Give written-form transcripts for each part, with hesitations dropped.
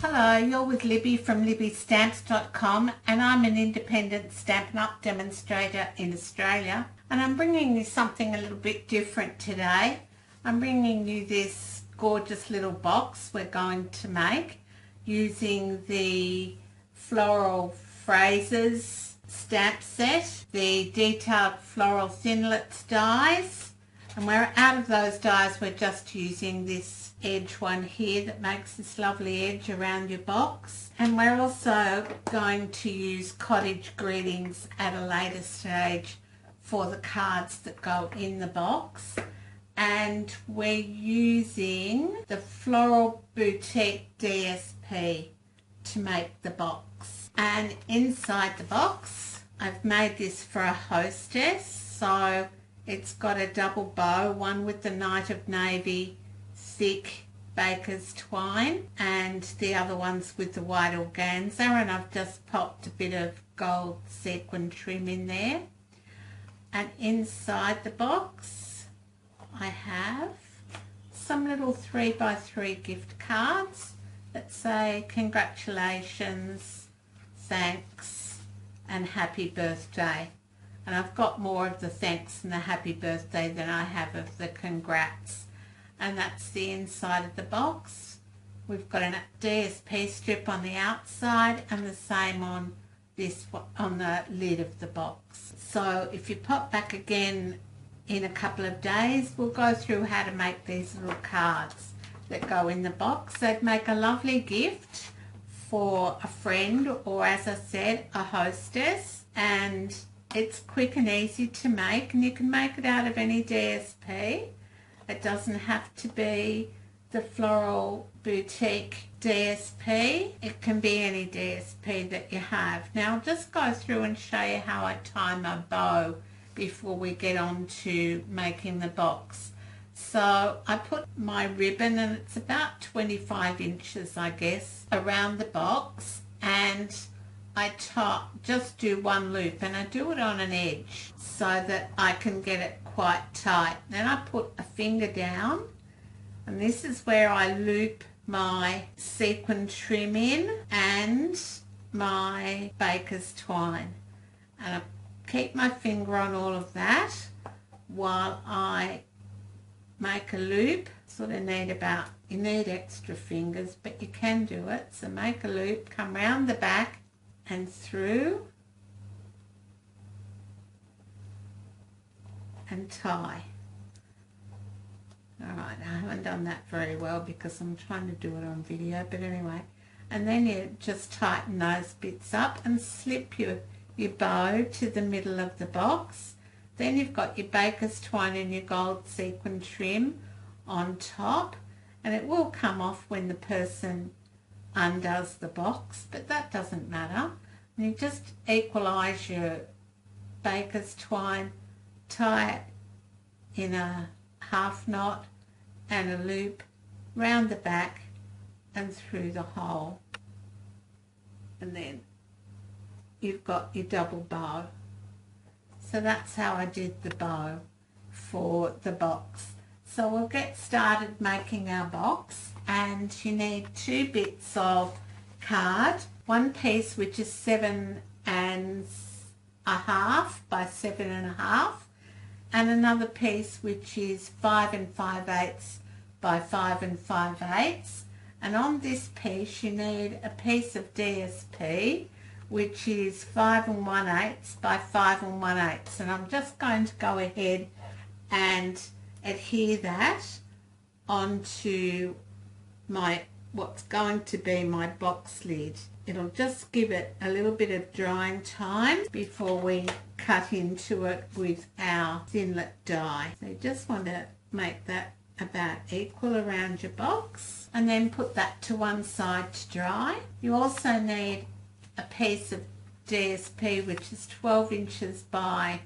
Hello, you're with Libby from libbystamps.com, and I'm an independent Stampin' Up demonstrator in Australia, and I'm bringing you something a little bit different today. I'm bringing you this gorgeous little box we're going to make using the Floral Phrases stamp set, the detailed floral thinlits dies, and we're out of those dies. We're just using this edge one here that makes this lovely edge around your box, and we're also going to use cottage greetings at a later stage for the cards that go in the box. And we're using the Floral Boutique DSP to make the box. And inside the box I've made this for a hostess, so it's got a double bow, one with the Night of Navy thick baker's twine and the other one's with the white organza, and I've just popped a bit of gold sequin trim in there. And inside the box I have some little 3x3 gift cards that say congratulations, thanks and happy birthday. And I've got more of the thanks and the happy birthday than I have of the congrats. And that's the inside of the box. We've got a DSP strip on the outside and the same on this, on the lid of the box. So if you pop back again in a couple of days, we'll go through how to make these little cards that go in the box. They'd make a lovely gift for a friend, or as I said, a hostess, and it's quick and easy to make, and you can make it out of any DSP. It doesn't have to be the Floral Boutique DSP. It can be any DSP that you have. Now I'll just go through and show you how I tie my bow before we get on to making the box. So I put my ribbon, and it's about 25 inches I guess, around the box, and I just do one loop, and I do it on an edge so that I can get it quite tight. Then I put a finger down, and this is where I loop my sequin trim in and my baker's twine, and I keep my finger on all of that while I make a loop. Sort of you need extra fingers, but you can do it. So make a loop, come round the back and through and tie. Alright, I haven't done that very well because I'm trying to do it on video, but anyway. And then you just tighten those bits up and slip your bow to the middle of the box. Then you've got your baker's twine and your gold sequin trim on top, and it will come off when the person undoes the box, but that doesn't matter. And you just equalize your baker's twine, tie it in a half knot and a loop round the back and through the hole, and then you've got your double bow. So that's how I did the bow for the box. So we'll get started making our box, and you need 2 bits of card, one piece which is 7 1/2 by 7 1/2, and another piece which is 5 5/8 by 5 5/8. And on this piece you need a piece of DSP which is 5 1/8 by 5 1/8, and I'm just going to go ahead and adhere that onto what's going to be my box lid. It'll just give it a little bit of drying time before we cut into it with our thinlet die. So you just want to make that about equal around your box, and then put that to one side to dry. You also need a piece of DSP which is 12 inches by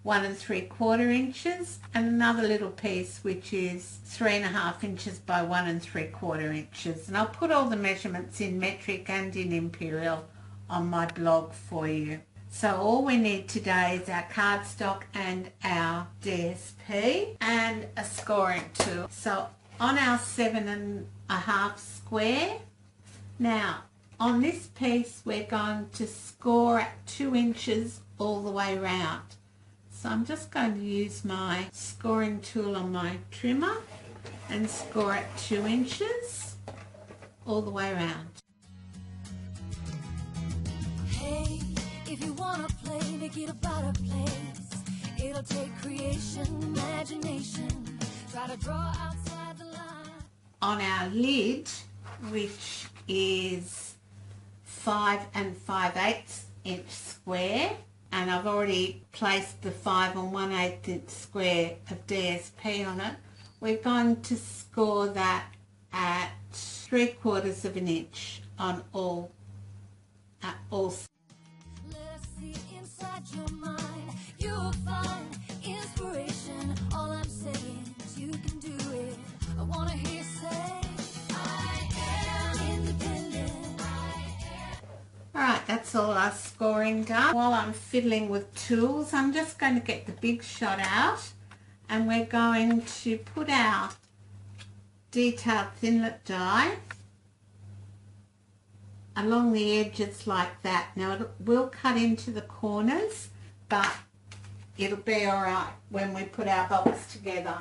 1 3/4 inches, and another little piece which is 3 1/2 inches by 1 3/4 inches. And I'll put all the measurements in metric and in imperial on my blog for you. So all we need today is our cardstock and our DSP and a scoring tool. So on our 7 1/2 square, Now, on this piece we're going to score at 2 inches all the way round. So I'm just going to use my scoring tool on my trimmer and score at 2 inches all the way around. Hey, if you wanna play, make it about a place. It'll take creation, imagination. Try to draw outside the line. On our lid, which is 5 5/8 inch square, and I've already placed the 5 1/8 inch square of DSP on it, we're going to score that at 3/4 of an inch on all sides. Let us see inside your mind. You'll find inspiration. All I'm saying is you can do it. I wanna hear you say, I am independent. Alright, that's all our scoring done. While I'm fiddling with tools, I'm just going to get the big shot out, and we're going to put our detailed thinlet die along the edges like that. Now it will cut into the corners, but it'll be alright when we put our box together.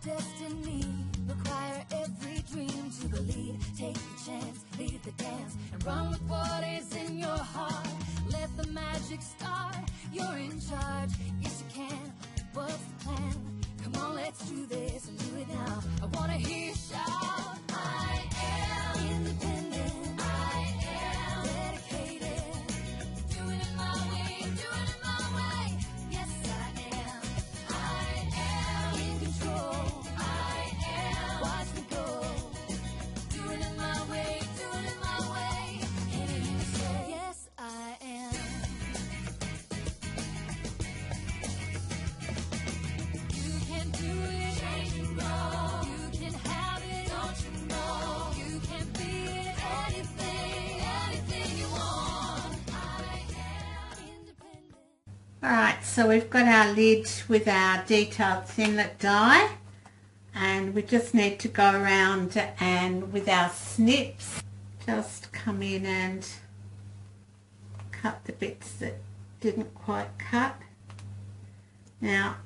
Destiny require every dream to believe. Take a chance, lead the dance, and run with what is in your heart. Let the magic start. You're in charge. Yes, you can. What's the plan? Come on, let's do this and do it now. I wanna hear you shout. I am independent. I am dedicated. Doing it my way, doing it my way. Yes, I am. I am in control. Alright, so we've got our lid with our detailed thinlet die, and we just need to go around and with our snips just come in and cut the bits that didn't quite cut. Now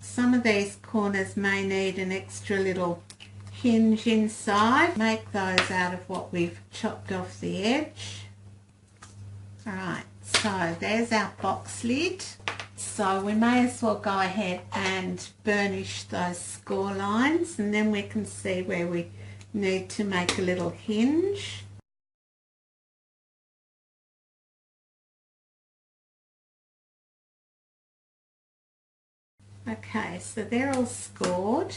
some of these corners may need an extra little hinge inside. Make those out of what we've chopped off the edge. Alright, so there's our box lid. So we may as well go ahead and burnish those score lines, and then we can see where we need to make a little hinge. Okay, so they're all scored,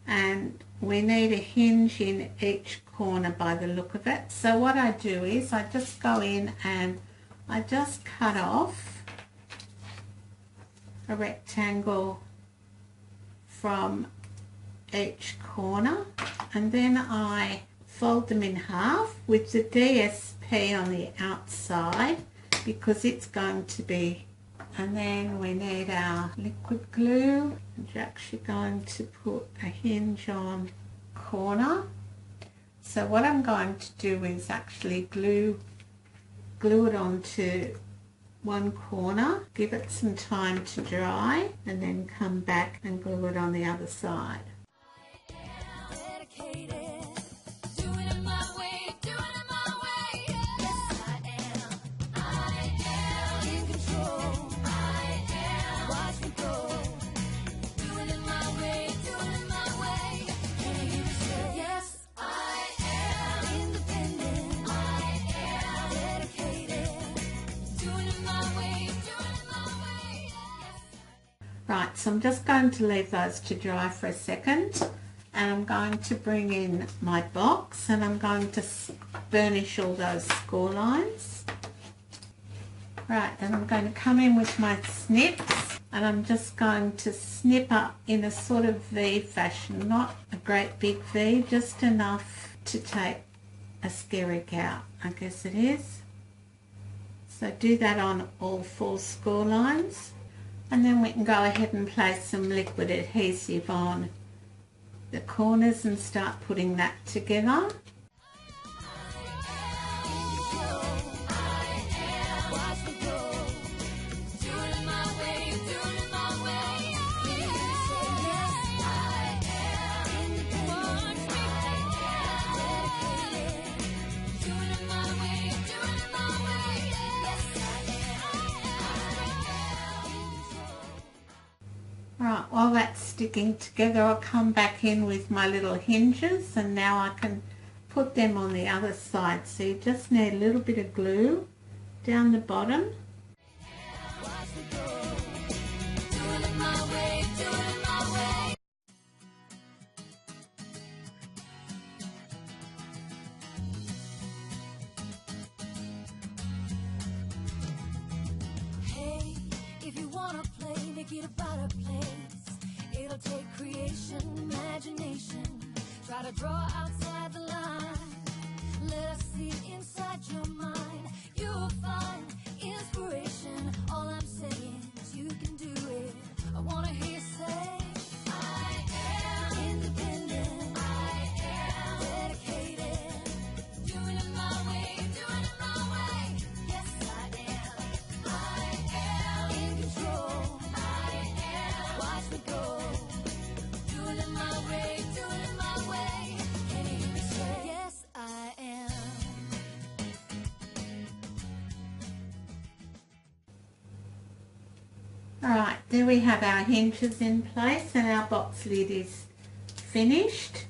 and we need a hinge in each corner by the look of it. So what I do is I just go in and I just cut off a rectangle from each corner, and then I fold them in half with the DSP on the outside because it's going to be, and then we need our liquid glue, and you're actually going to put a hinge on corner. So what I'm going to do is actually glue it onto one corner, give it some time to dry, and then come back and glue it on the other side. Right, so I'm just going to leave those to dry for a second, and I'm going to bring in my box and I'm going to burnish all those score lines. Right, then I'm going to come in with my snips, and I'm just going to snip up in a sort of V fashion, not a great big V, just enough to take a skerrick out, I guess it is. So do that on all 4 score lines, and then we can go ahead and place some liquid adhesive on the corners and start putting that together. Right, while that's sticking together, I'll come back in with my little hinges, and now I can put them on the other side. So you just need a little bit of glue down the bottom. Hey, if you wanna play, make it about a place. It'll take creation, imagination. Try to draw outside the line. Let us see inside your mind. You'll find inspiration. All I'm saying is you can do it. I wanna hear you say, I am independent. I am dedicated. Doing it my way, doing it my way. Yes, I am. I am in control. I am. Watch me go. Doing it my way, doing it my way. Can you hear me say, yes, I am. Alright, there we have our hinges in place, and our box lid is finished,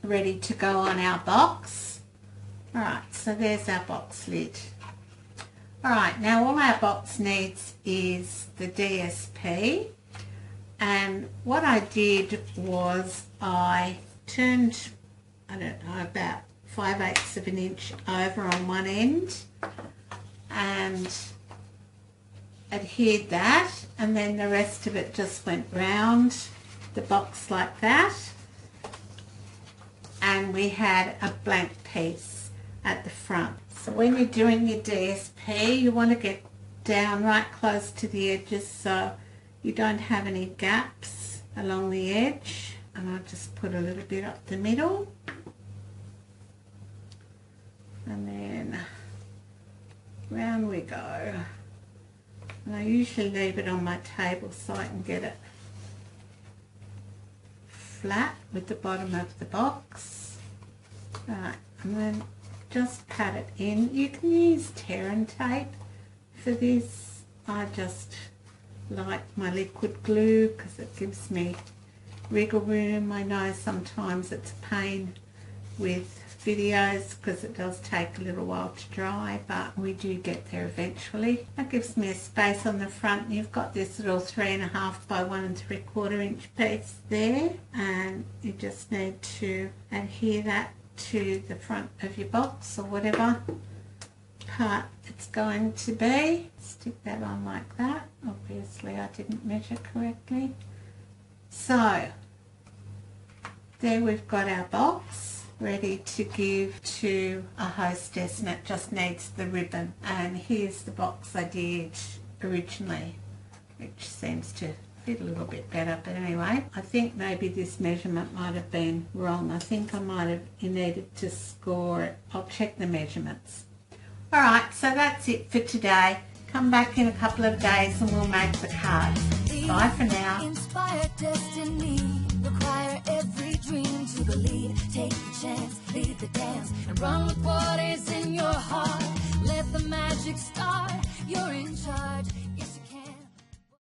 ready to go on our box. Alright, so there's our box lid. Alright, now all our box needs is the DSP, and what I did was I turned, I don't know, about 5/8 of an inch over on one end and adhered that, and then the rest of it just went round the box like that, and we had a blank piece at the front. So when you're doing your DSP, you want to get down right close to the edges so you don't have any gaps along the edge, and I'll just put a little bit up the middle, and then round we go. And I usually leave it on my table so I can get it flat with the bottom of the box. Right, and then just pat it in. You can use tear and tape for this. I just like my liquid glue because it gives me wriggle room. I know sometimes it's a pain with videos because it does take a little while to dry, but we do get there eventually. That gives me a space on the front. You've got this little 3.5 by 1 3/4 inch piece there, and you just need to adhere that to the front of your box or whatever part it's going to be. Stick that on like that. Obviously I didn't measure correctly. So there we've got our box ready to give to a hostess, and it just needs the ribbon. And here's the box I did originally, which seems to fit a little bit better, but anyway, I think maybe this measurement might have been wrong. I think I might have needed to score it. I'll check the measurements. Alright, so that's it for today. Come back in a couple of days and we'll make the cards. Bye for now. Inspired destiny, require every dream to believe. Take the chance, lead the dance, and run with what is in your heart. Let the magic start.